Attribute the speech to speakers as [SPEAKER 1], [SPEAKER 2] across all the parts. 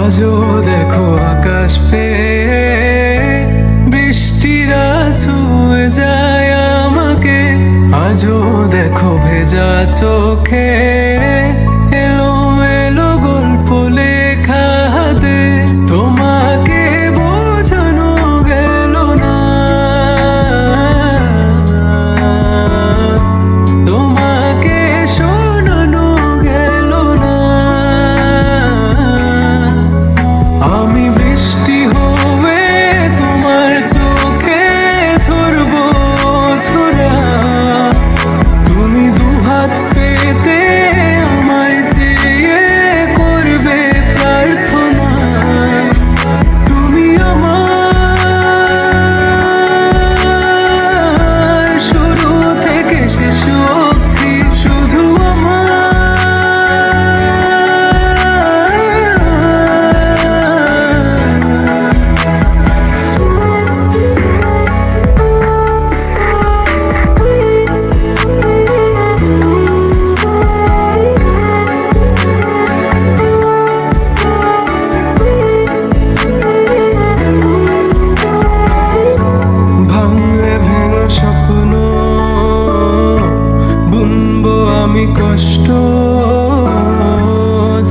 [SPEAKER 1] আজও দেখো আকাশ পেয়ে বৃষ্টিরা ছুঁয়ে যায় আমাকে। আজও দেখো ভেজা চোখে এলো এলো গল্প লেখা হাতে। তোমাকে বোঝানো গেল না, তোমাকে শোনানো গেল না। আমি বৃষ্টি হয়ে তোমার চোখে ঝরবো ছোড়া। তুমি দুহাত পেতে আমায় চেয়ে করবে প্রার্থনা। তুমি আমার শুরু থেকে শেষ অবধি, শুধু স্বপ্ন বুনবো আমি কষ্ট,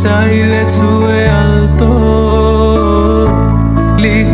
[SPEAKER 1] চাইলে ছুঁয়ে আলতো লিখ